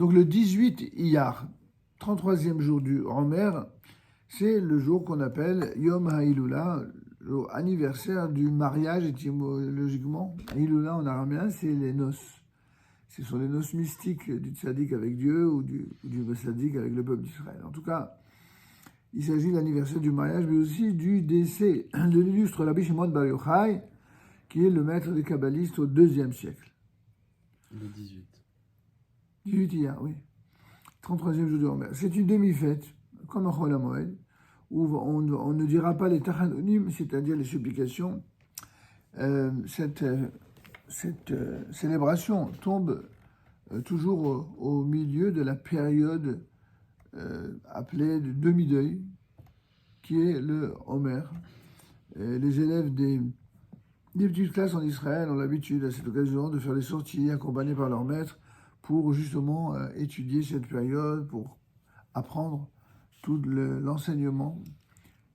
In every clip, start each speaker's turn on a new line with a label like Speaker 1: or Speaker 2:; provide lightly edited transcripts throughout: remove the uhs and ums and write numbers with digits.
Speaker 1: Donc le 18 Iyar, 33e jour du Homer, c'est le jour qu'on appelle Yom HaIlula, anniversaire du mariage étymologiquement. Ilula en araméen, c'est les noces. Ce sont les noces mystiques du tzaddik avec Dieu ou du tzaddik avec le peuple d'Israël. En tout cas, il s'agit de l'anniversaire du mariage, mais aussi du décès de l'illustre Rabbi Shimon Bar Yochai, qui est le maître des kabbalistes au IIe siècle.
Speaker 2: Le 18.
Speaker 1: 18 Iyar, oui. 33e jour du Homer. C'est une demi-fête, comme un Chol HaMoed, où on ne dira pas les tachanonim, c'est-à-dire les supplications. Cette célébration tombe toujours au milieu de la période appelée de demi-deuil, qui est le Homer. Les élèves des petites classes en Israël ont l'habitude à cette occasion de faire des sorties accompagnés par leur maître pour justement étudier cette période, pour apprendre tout l'enseignement.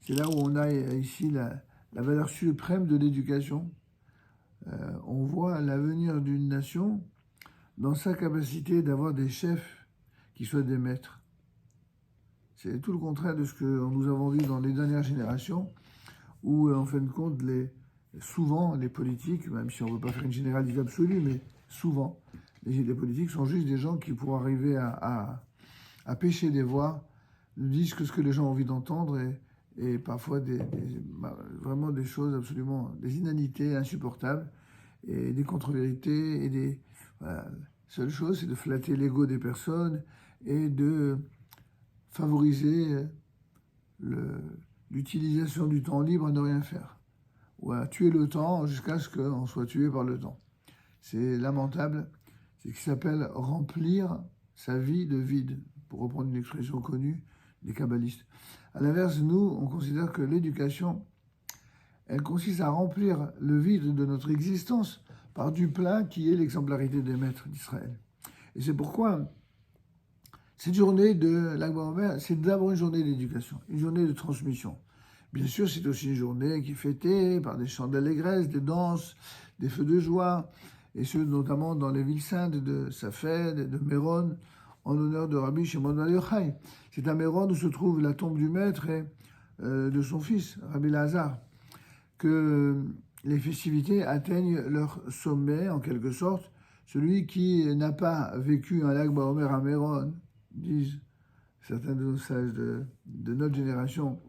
Speaker 1: C'est là où on a ici la valeur suprême de l'éducation. On voit l'avenir d'une nation dans sa capacité d'avoir des chefs qui soient des maîtres. C'est tout le contraire de ce que nous avons vu dans les dernières générations, où en fin de compte, souvent les politiques, même si on ne veut pas faire une généralité absolue, mais souvent, les politiques sont juste des gens qui, pour arriver à pêcher des voix, ne disent que ce que les gens ont envie d'entendre et parfois vraiment des choses absolument, des inanités insupportables et des contre-vérités et voilà. La seule chose, c'est de flatter l'ego des personnes et de favoriser l'utilisation du temps libre à ne rien faire. Ou à tuer le temps jusqu'à ce qu'on soit tué par le temps. C'est lamentable. C'est ce qui s'appelle remplir sa vie de vide, pour reprendre une expression connue des kabbalistes. À l'inverse, nous, on considère que l'éducation, elle consiste à remplir le vide de notre existence par du plein qui est l'exemplarité des maîtres d'Israël. Et c'est pourquoi cette journée de Lag BaOmer, c'est d'abord une journée d'éducation, une journée de transmission. Bien sûr, c'est aussi une journée qui est fêtée par des chants d'allégresse, des danses, des feux de joie, et ce, notamment dans les villes saintes de Safed et de Méron, en l'honneur de Rabbi Shimon Bar Yochai. C'est à Méron où se trouve la tombe du maître et de son fils, Rabbi Lazare, que les festivités atteignent leur sommet, en quelque sorte. Celui qui n'a pas vécu un Lag BaOmer à Méron, disent certains de nos sages de notre génération,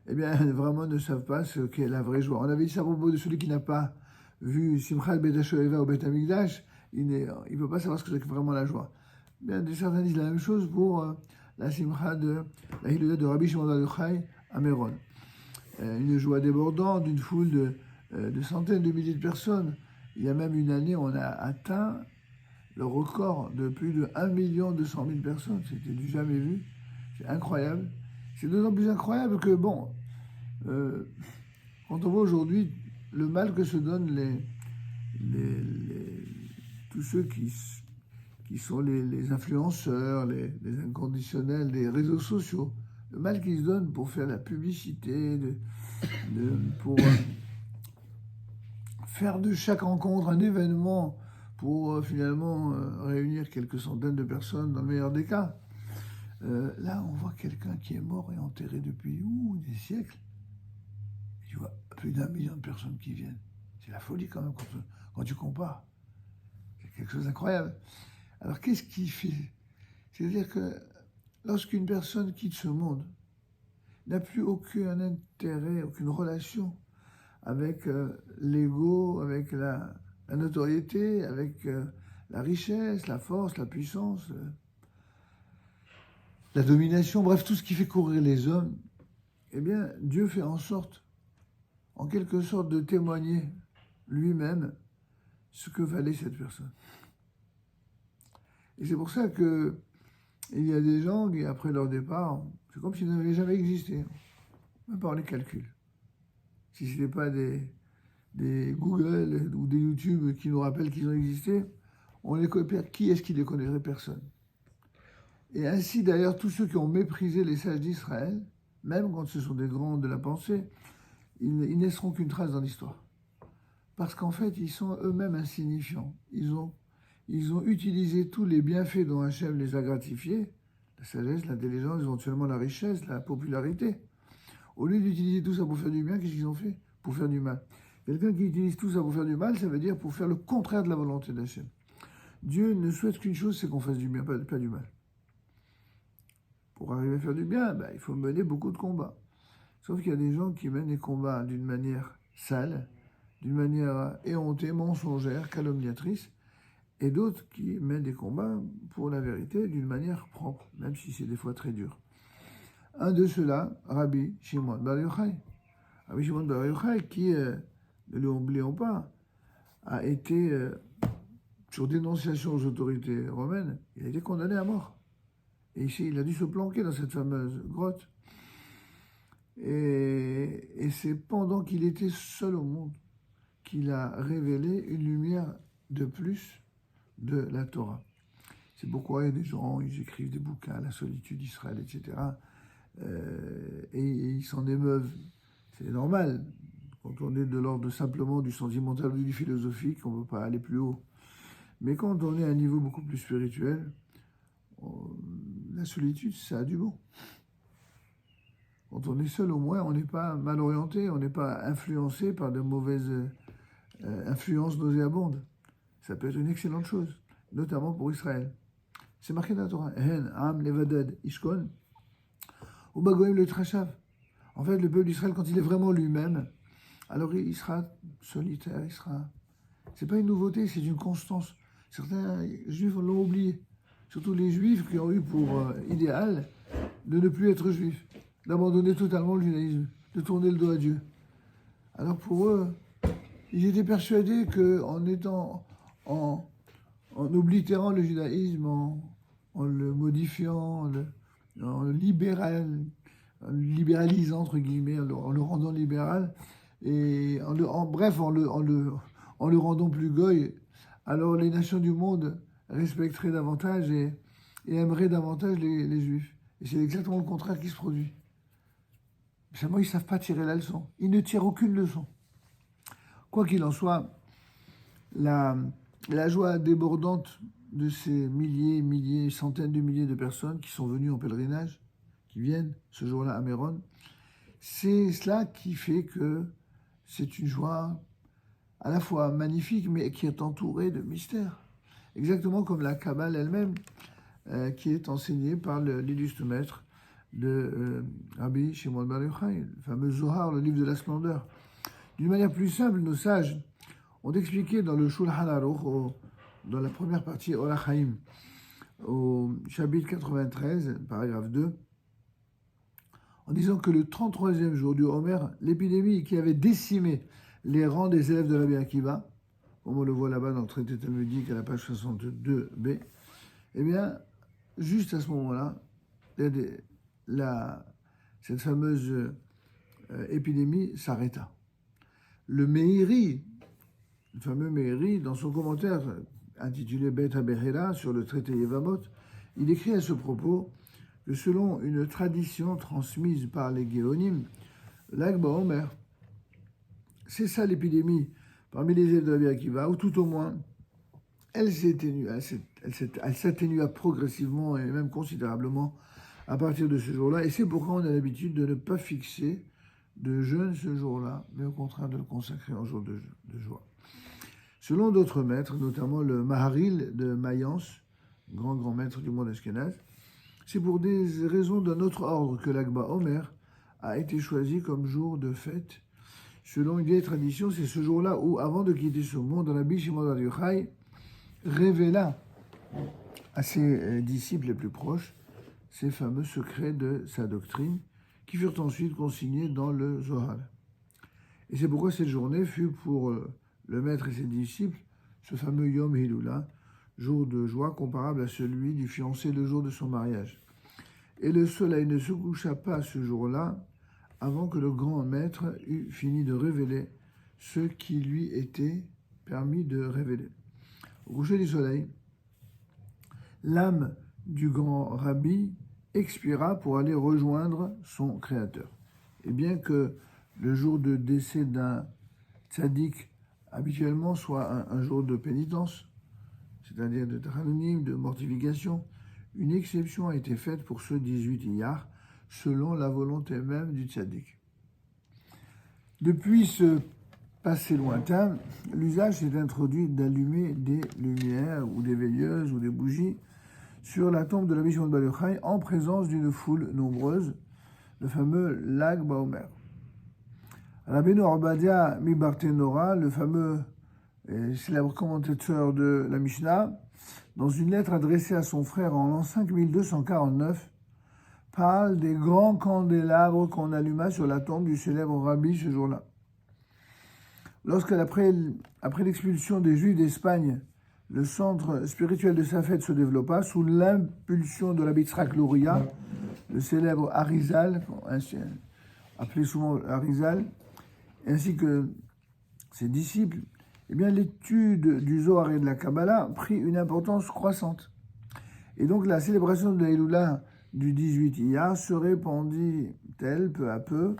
Speaker 1: eh bien, vraiment ne savent pas ce qu'est la vraie joie. On avait dit ça à propos de celui qui n'a pas vu Simchat Bet HaShoeva au Bet HaMikdash, il ne peut pas savoir ce que c'est vraiment la joie. Bien, certains disent la même chose pour la Simcha la Hilula de Rabbi Shimon Bar Yochai à Méron. Une joie débordante, d'une foule de centaines de milliers de personnes. Il y a même une année, on a atteint le record de plus de 1 200 000 personnes. C'était du jamais vu. C'est incroyable. C'est d'autant plus incroyable que, bon, quand on voit aujourd'hui le mal que se donnent tous ceux qui sont les influenceurs, les inconditionnels des réseaux sociaux, le mal qu'ils se donnent pour faire la publicité, pour faire de chaque rencontre un événement, pour finalement réunir quelques centaines de personnes dans le meilleur des cas. Là, on voit quelqu'un qui est mort et enterré depuis des siècles. Et tu vois plus d'1 million de personnes qui viennent. C'est la folie quand même quand tu compares. C'est quelque chose d'incroyable. Alors qu'est-ce qui fait? C'est-à-dire que lorsqu'une personne quitte ce monde, n'a plus aucun intérêt, aucune relation avec l'ego, avec la notoriété, avec la richesse, la force, la puissance, la domination, bref, tout ce qui fait courir les hommes, eh bien, Dieu fait en sorte, en quelque sorte, de témoigner lui-même ce que valait cette personne. Et c'est pour ça que il y a des gens qui, après leur départ, c'est comme s'ils n'avaient jamais existé, même par les calculs. Si ce n'était pas des Google ou des YouTube qui nous rappellent qu'ils ont existé, on les connaît. Qui est-ce qui les connaîtrait? Personne. Et ainsi, d'ailleurs, tous ceux qui ont méprisé les sages d'Israël, même quand ce sont des grands de la pensée, ils ne laisseront qu'une trace dans l'histoire. Parce qu'en fait, ils sont eux-mêmes insignifiants. Ils ont ils ont utilisé tous les bienfaits dont Hachem les a gratifiés, la sagesse, l'intelligence, éventuellement la richesse, la popularité. Au lieu d'utiliser tout ça pour faire du bien, qu'est-ce qu'ils ont fait? Pour faire du mal. Quelqu'un qui utilise tout ça pour faire du mal, ça veut dire pour faire le contraire de la volonté d'Hachem. Dieu ne souhaite qu'une chose, c'est qu'on fasse du bien, pas du mal. Pour arriver à faire du bien, il faut mener beaucoup de combats. Sauf qu'il y a des gens qui mènent les combats d'une manière sale, d'une manière éhontée, mensongère, calomniatrice, et d'autres qui mènent des combats pour la vérité d'une manière propre, même si c'est des fois très dur. Un de ceux-là, Rabbi Shimon Bar Yochai. Rabbi Shimon Bar Yochai, qui, ne l'oublions pas, a été, sur dénonciation aux autorités romaines, il a été condamné à mort. Et ici, il a dû se planquer dans cette fameuse grotte. Et c'est pendant qu'il était seul au monde qu'il a révélé une lumière de plus de la Torah. C'est pourquoi il y a des gens, ils écrivent des bouquins, La solitude d'Israël, etc. Et ils s'en émeuvent. C'est normal. Quand on est de l'ordre simplement du sentimental ou du philosophique, on ne peut pas aller plus haut. Mais quand on est à un niveau beaucoup plus spirituel, la solitude, ça a du bon. Quand on est seul, au moins, on n'est pas mal orienté, on n'est pas influencé par de mauvaises influences nauséabondes. Ça peut être une excellente chose, notamment pour Israël. C'est marqué dans la Torah. Hen, Am, Levadad, Ishkon, ou Bagoim le Trachav. En fait, le peuple d'Israël, quand il est vraiment lui-même, alors il sera solitaire, il sera... C'est pas une nouveauté, c'est une constance. Certains juifs l'ont oublié. Surtout les juifs qui ont eu pour idéal de ne plus être juifs, d'abandonner totalement le judaïsme, de tourner le dos à Dieu. Alors pour eux, ils étaient persuadés qu'en en oblitérant le judaïsme, en le modifiant, en le libéralisant, entre guillemets, en le rendant libéral, et en le rendant plus goy, alors les nations du monde respecteraient davantage et aimeraient davantage les juifs. Et c'est exactement le contraire qui se produit. Seulement, ils ne savent pas tirer la leçon. Ils ne tirent aucune leçon. Quoi qu'il en soit, la joie débordante de ces milliers, centaines de milliers de personnes qui sont venues en pèlerinage, qui viennent ce jour-là à Méron, c'est cela qui fait que c'est une joie à la fois magnifique, mais qui est entourée de mystères. Exactement comme la Kabbale elle-même, qui est enseignée par l'illustre maître de Rabbi Shimon Bar Yochai, le fameux Zohar, le livre de la splendeur. D'une manière plus simple, nos sages ont expliqué dans le Shulchan Aruch, dans la première partie Orach Chaim, au chapitre 93, paragraphe 2, en disant que le 33e jour du Homer, l'épidémie qui avait décimé les rangs des élèves de Rabbi Akiva, comme on le voit là-bas dans le traité talmudique à la page 62b, eh bien, juste à ce moment-là, cette fameuse épidémie s'arrêta. Le fameux Meiri, dans son commentaire intitulé Bet HaBechira sur le traité Yevamot, il écrit à ce propos que selon une tradition transmise par les Géonim, l'Ag BaOmer cessa l'épidémie parmi les élèves de Rabbi Akiva, ou tout au moins, elle s'atténua progressivement et même considérablement à partir de ce jour-là. Et c'est pourquoi on a l'habitude de ne pas fixer de jeûne ce jour-là, mais au contraire de le consacrer en jour de joie. Selon d'autres maîtres, notamment le Maharil de Mayence, grand maître du monde ashkénaze, c'est pour des raisons d'un autre ordre que l'Ag BaOmer a été choisi comme jour de fête. Selon une vieille tradition, c'est ce jour-là où, avant de quitter ce monde, Rabbi Shimon Bar Yochai révéla à ses disciples les plus proches ces fameux secrets de sa doctrine, qui furent ensuite consignés dans le Zohar. Et c'est pourquoi cette journée fut pour le maître et ses disciples ce fameux Yom Hilula, jour de joie comparable à celui du fiancé le jour de son mariage. Et le soleil ne se coucha pas ce jour-là avant que le grand maître eût fini de révéler ce qui lui était permis de révéler. Au coucher du soleil, l'âme du grand rabbi expira pour aller rejoindre son créateur. Et bien que le jour de décès d'un tzaddik habituellement soit un jour de pénitence, c'est-à-dire de Taranim, de mortification, une exception a été faite pour ce 18 Iyar, selon la volonté même du tzaddik. Depuis ce passé lointain, l'usage s'est introduit d'allumer des lumières ou des veilleuses ou des bougies sur la tombe de Rabbi Shimon Bar Yochai en présence d'une foule nombreuse, le fameux Lag Baomer. Rabbeinu Obadia Mibartenora, le fameux et célèbre commentateur de la Mishnah, dans une lettre adressée à son frère en l'an 5249, parle des grands candélabres qu'on alluma sur la tombe du célèbre rabbi ce jour-là. Après l'expulsion des Juifs d'Espagne, le centre spirituel de sa fête se développa sous l'impulsion de l'Abbi Yitzhak Luria, le célèbre Arizal, appelé souvent Arizal, ainsi que ses disciples. Eh bien, l'étude du Zohar et de la Kabbalah prit une importance croissante. Et donc, la célébration de l'Eloula du 18 Iyar se répandit-elle peu à peu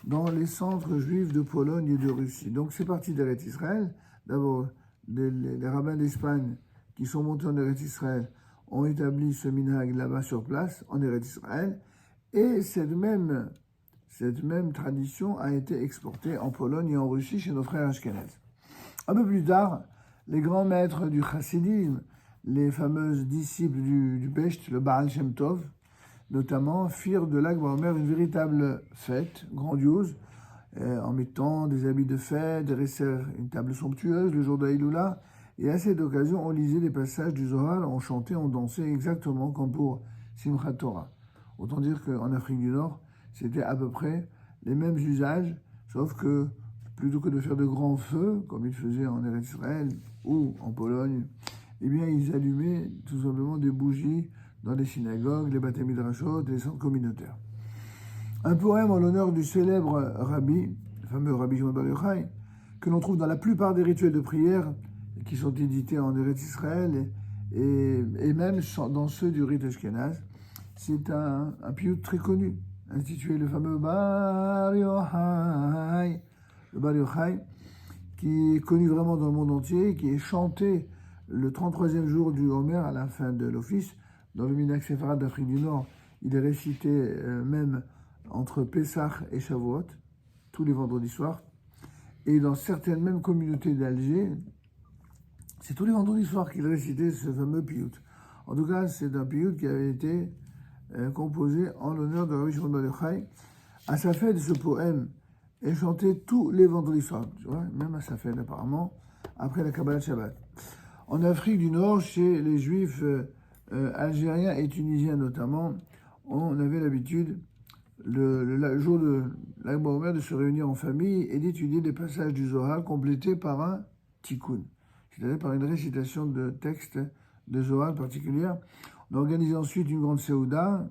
Speaker 1: dans les centres juifs de Pologne et de Russie. Donc, c'est parti d'Eretz Israël. D'abord, les rabbins d'Espagne qui sont montés en Eretz Israël ont établi ce minhag là-bas sur place, en Eretz Israël. Et cette même tradition a été exportée en Pologne et en Russie chez nos frères ashkénazes. Un peu plus tard, les grands maîtres du chassidisme, les fameuses disciples du Besht, le Baal Shem Tov, notamment, firent de Lag Baomer une véritable fête grandiose, en mettant des habits de fête, dressèrent une table somptueuse le jour d'Aïloula, et à cette occasion, on lisait des passages du Zohar, on chantait, on dansait exactement comme pour Simchat Torah. Autant dire qu'en Afrique du Nord, c'était à peu près les mêmes usages, sauf que plutôt que de faire de grands feux, comme ils faisaient en Eretz Israël ou en Pologne, eh bien, ils allumaient tout simplement des bougies dans les synagogues, les Bate Midrashot et les centres communautaires. Un poème en l'honneur du célèbre rabbi, le fameux Rabbi Shimon Bar Yochai, que l'on trouve dans la plupart des rituels de prière qui sont édités en Eretz Israël et même dans ceux du rite ashkénaze. C'est un piyut très connu, intitulé le fameux Bar Yochai, le Bar Yochai, qui est connu vraiment dans le monde entier, qui est chanté le 33e jour du Homer à la fin de l'office. Dans le Minhag Séfarade d'Afrique du Nord, il est récité même entre Pessah et Shavuot, tous les vendredis soirs. Et dans certaines mêmes communautés d'Alger, c'est tous les vendredis soirs qu'il récitait ce fameux piyut. En tout cas, c'est un piyut qui avait été composé en l'honneur de Rabbi Shimon Bar Yochai. À sa fête, ce poème est chanté tous les vendredis soirs, tu vois, même à sa fête apparemment, après la Kabbalah Shabbat. En Afrique du Nord, chez les Juifs algériens et tunisiens notamment, on avait l'habitude, le jour de Lag Baomer, de se réunir en famille et d'étudier des passages du Zohar complétés par un tikkun, c'est-à-dire par une récitation de textes de Zohar particulière. On organisait ensuite une grande séouda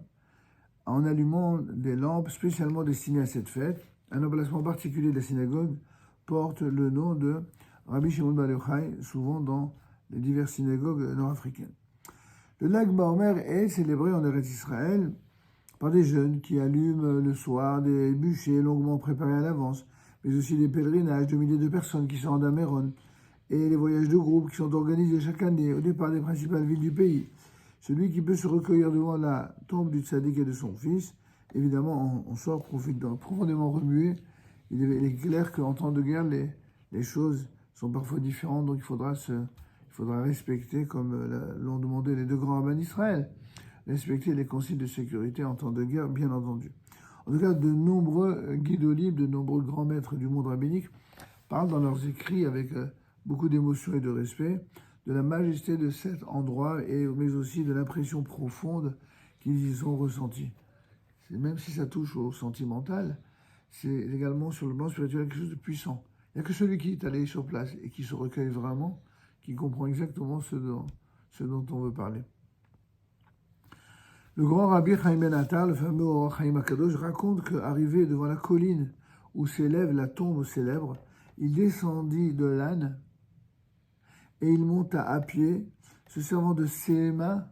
Speaker 1: en allumant des lampes spécialement destinées à cette fête. Un emplacement particulier de la synagogue porte le nom de Rabbi Shimon Bar Yochai, souvent dans les diverses synagogues nord-africaines. Le Lag Baomer est célébré en Eretz Israël par des jeunes qui allument le soir des bûchers longuement préparés à l'avance, mais aussi des pèlerinages de milliers de personnes qui se rendent à Méron et les voyages de groupe qui sont organisés chaque année au départ des principales villes du pays. Celui qui peut se recueillir devant la tombe du tzaddik et de son fils, évidemment, on sort profondément remué. Il est clair qu'en temps de guerre, les choses sont parfois différentes, donc il faudra respecter, comme l'ont demandé les deux grands rabbins d'Israël, respecter les consignes de sécurité en temps de guerre, bien entendu. En tout cas, de nombreux guides libres, de nombreux grands maîtres du monde rabbinique parlent dans leurs écrits avec beaucoup d'émotion et de respect de la majesté de cet endroit, mais aussi de l'impression profonde qu'ils y ont ressentie. Même si ça touche au sentimental, c'est également sur le plan spirituel quelque chose de puissant. Il n'y a que celui qui est allé sur place et qui se recueille vraiment, qui comprend exactement ce dont on veut parler. Le grand rabbi Chaim Ben Attar, le fameux Or Chaim HaKadosh, raconte qu'arrivé devant la colline où s'élève la tombe célèbre, il descendit de l'âne et il monta à pied, se servant de ses mains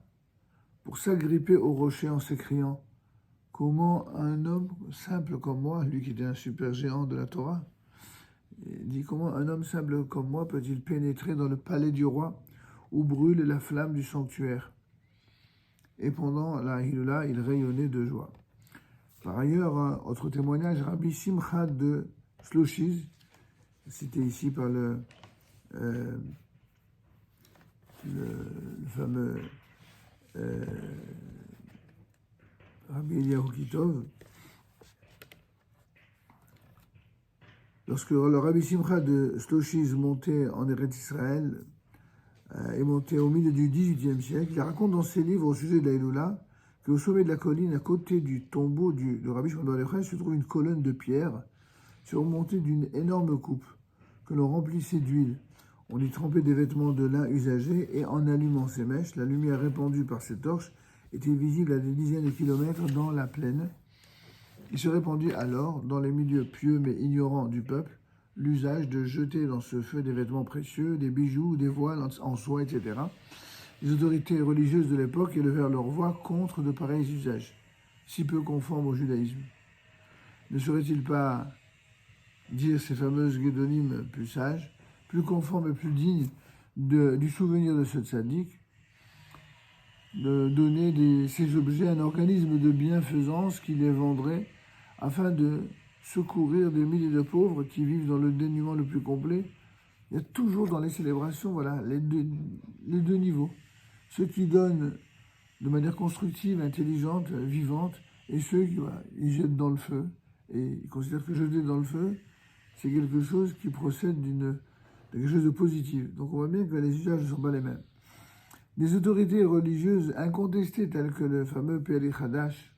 Speaker 1: pour s'agripper au rocher en s'écriant « Comment un homme simple comme moi, lui qui était un super géant de la Torah, il dit comment un homme simple comme moi peut-il pénétrer dans le palais du roi où brûle la flamme du sanctuaire. Et pendant la Hilula, il rayonnait de joie. Par ailleurs, un autre témoignage, Rabbi Simcha de Shlochiz, cité ici par le fameux Rabbi Eliyahu Kitov, lorsque le Rabbi Simcha de Shlochiz montait en Eretz Israël, est monté au milieu du XVIIIe siècle, il raconte dans ses livres au sujet de la Hilula qu'au sommet de la colline, à côté du tombeau de Rabbi Shimon bar Yochai, se trouve une colonne de pierre surmontée d'une énorme coupe que l'on remplissait d'huile. On y trempait des vêtements de lin usagés et en allumant ces mèches, la lumière répandue par ces torches était visible à des dizaines de kilomètres dans la plaine. Il se répandit alors, dans les milieux pieux mais ignorants du peuple, l'usage de jeter dans ce feu des vêtements précieux, des bijoux, des voiles en soie, etc. Les autorités religieuses de l'époque élevèrent leur voix contre de pareils usages, si peu conformes au judaïsme. Ne serait-il pas dire ces fameuses guédonymes plus sages, plus conformes et plus dignes du souvenir de ce tzaddik, de donner ces objets à un organisme de bienfaisance qui les vendrait afin de secourir des milliers de pauvres qui vivent dans le dénuement le plus complet. Il y a toujours dans les célébrations, voilà, les deux niveaux. Ceux qui donnent de manière constructive, intelligente, vivante, et ceux qui ils jettent dans le feu. Et ils considèrent que jeter dans le feu, c'est quelque chose qui procède de quelque chose de positif. Donc on voit bien que les usages ne sont pas les mêmes. Des autorités religieuses incontestées, telles que le fameux Peri Hadash,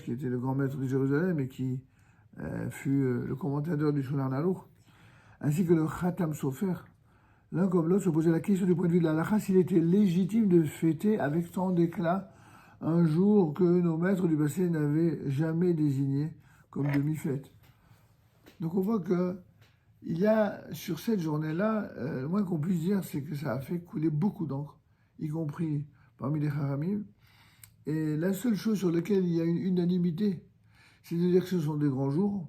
Speaker 1: qui était le grand maître de Jérusalem et qui fut le commentateur du Shulchan Aruch, ainsi que le Khatam Sofer, l'un comme l'autre se posait la question du point de vue de la halakha s'il était légitime de fêter avec tant d'éclat un jour que nos maîtres du passé n'avaient jamais désigné comme demi-fête. Donc on voit que il y a sur cette journée-là, le moins qu'on puisse dire, c'est que ça a fait couler beaucoup d'encre, y compris parmi les haramim. Et la seule chose sur laquelle il y a une unanimité, c'est de dire que ce sont des grands jours,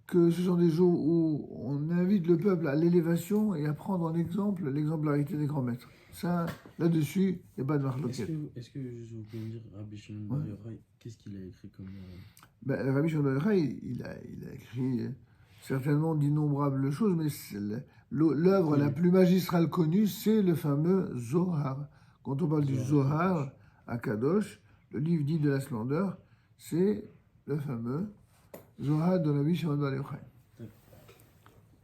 Speaker 1: que ce sont des jours où on invite le peuple à l'élévation et à prendre en exemple l'exemplarité des grands maîtres. Ça, là-dessus, il n'y a pas de marloquette.
Speaker 2: Est-ce que vous pouvez me dire, Rabbi Shimon bar Yochai, qu'est-ce qu'il a écrit comme...
Speaker 1: Rabbi Shimon bar Yochai, il a écrit certainement d'innombrables choses, mais l'œuvre la plus magistrale connue, c'est le fameux Zohar. Quand on parle du Zohar à Kadosh, le livre dit de la splendeur, c'est le fameux Zohar de Rabbi Shimon bar Yochai.